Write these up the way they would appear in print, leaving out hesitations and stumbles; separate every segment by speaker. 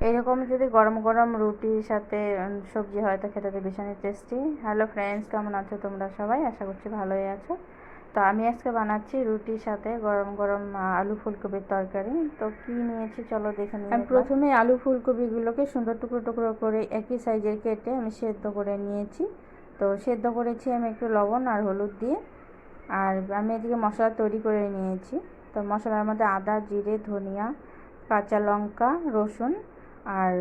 Speaker 1: এরকম যদি গরম গরম রুটির সাথে সবজি হয় তো খেতে ভীষণই টেস্টি। হ্যালো ফ্রেন্ডস, কেমন আছো তোমরা সবাই? আশা করছি ভালোই আছো। তো আমি আজকে বানাচ্ছি রুটির সাথে গরম গরম আলু ফুলকপির তরকারি। তো কি নিয়েছি চলো দেখে নিই। আমি প্রথমে আলু ফুলকপিগুলোকে সুন্দর টুকরো টুকরো করে একই সাইজের কেটে আমি সেদ্ধ করে নিয়েছি। তো সেদ্ধ করেছি আমি একটু লবণ আর হলুদ দিয়ে। আর আমি এদিকে মশলা তৈরি করে নিয়েছি। তো মশলার মধ্যে আদা, জিরে, ধনিয়া, কাঁচা লঙ্কা, রসুন আর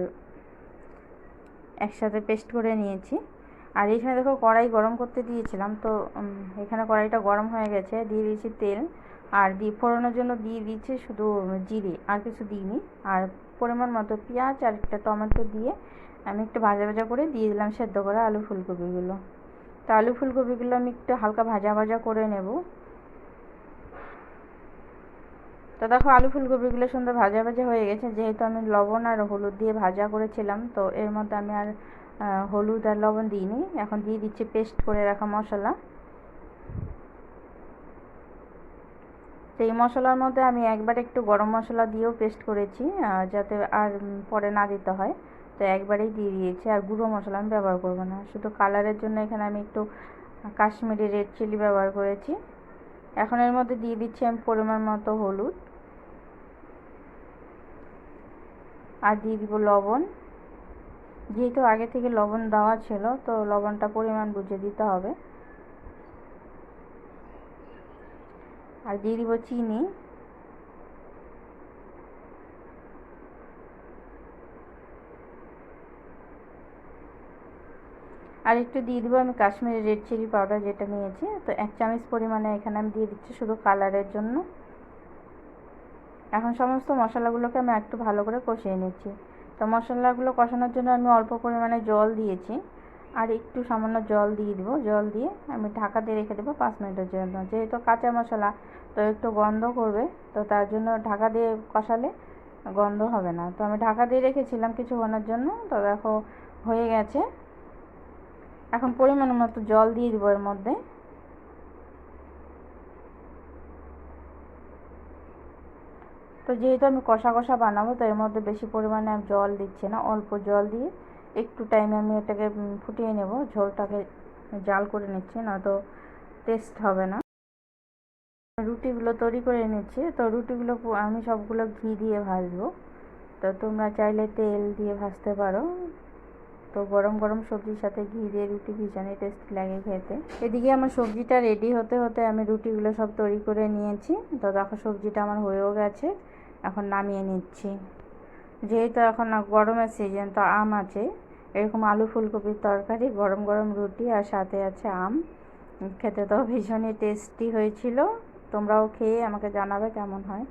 Speaker 1: একসাথে পেস্ট করে নিয়েছি। আর এখানে দেখো কড়াই গরম করতে দিয়েছিলাম, তো এখানে কড়াইটা গরম হয়ে গেছে। দিয়ে দিয়েছি তেল, আর ফোড়নের জন্য দিয়ে দিয়েছি শুধু জিরে, আর কিছু দিইনি। আর পরিমাণ মতো পেঁয়াজ আর একটা টমেটো দিয়ে আমি একটু ভাজা ভাজা করে দিয়ে দিলাম সেদ্ধ করা আলু ফুলকপিগুলো। তো আলু ফুলকপিগুলো আমি একটু হালকা ভাজা ভাজা করে নেব। তো দেখো আলু ফুলকপিগুলো সুন্দর ভাজা ভাজা হয়ে গেছে। যেহেতু আমি লবণ আর হলুদ দিয়ে ভাজা করেছিলাম, তো এর মধ্যে আমি আর হলুদ আর লবণ দিইনি। এখন দিয়ে দিচ্ছি পেস্ট করে রাখা মশলা। তো এই মশলার মধ্যে আমি একবার একটু গরম মশলা দিয়েও পেস্ট করেছি, যাতে আর পরে না দিতে হয়। তো একবারেই দিয়ে দিয়েছি। আর গুঁড়ো মশলা আমি ব্যবহার করব না, শুধু কালারের জন্য এখানে আমি একটু কাশ্মীরি রেড চিলি ব্যবহার করেছি। এখন এর মধ্যে দিয়ে দিচ্ছি আমি পরিমাণ মতো হলুদ, আর দিয়ে দিব লবণ। যেহেতু আগে থেকে লবণ দেওয়া ছিল, তো লবণটা পরিমাণ বুঝে দিতে হবে। আর দিয়ে দিব চিনি। আর একটু দিয়ে দিব আমি কাশ্মীরি রেড চিলি পাউডার যেটা নিয়েছি। তো 1 চামচ পরিমাণে এখানে আমি দিয়ে দিচ্ছি শুধু কালারের জন্য। এখন সমস্ত মশলাগুলোকে আমি একটু ভালো করে কষিয়ে নিচ্ছি। তো মশলাগুলো কষানোর জন্য আমি অল্প পরিমাণে জল দিয়েছি, আর একটু সামান্য জল দিয়ে দিব। জল দিয়ে আমি ঢাকা দিয়ে রেখে দেবো 5 মিনিটের জন্য। যেহেতু কাঁচা মশলা, তো একটু গন্ধ করবে, তো তার জন্য ঢাকা দিয়ে কষালে গন্ধ হবে না। তো আমি ঢাকা দিয়ে রেখেছিলাম কিছুক্ষণের জন্য। তো দেখো হয়ে গেছে। এখন পরিমাণ মতো জল দিয়ে দিব এর মধ্যে। তো যেহেতু আমি কষা কষা বানাবো, তো এর মধ্যে বেশি পরিমাণে আমি জল দিচ্ছি না, অল্প জল দিয়ে একটু টাইমে আমি এটাকে ফুটিয়ে নেব। ঝোলটাকে জাল করে নিচ্ছি, নয়তো টেস্ট হবে না। রুটিগুলো তৈরি করে নিচ্ছি। তো রুটিগুলো আমি সবগুলো ঘি দিয়ে ভাজবো। তো তোমরা চাইলে তেল দিয়ে ভাজতে পারো। তো গরম গরম সবজির সাথে ঘি দিয়ে রুটি ভীষণই টেস্টি লাগে খেতে। এদিকে আমার সবজিটা রেডি হতে হতে আমি রুটিগুলো সব তৈরি করে নিয়েছি। তো দেখো সবজিটা আমার হয়েও গেছে, এখন নামিয়ে নিচ্ছি। যেহেতু এখন গরমের সিজন, তো আম আছে। এরকম আলু ফুলকপির তরকারি, গরম গরম রুটি, আর সাথে আছে আম। খেতে তো ভীষণই টেস্টি হয়েছিল। তোমরাও খেয়ে আমাকে জানাবে কেমন হয়।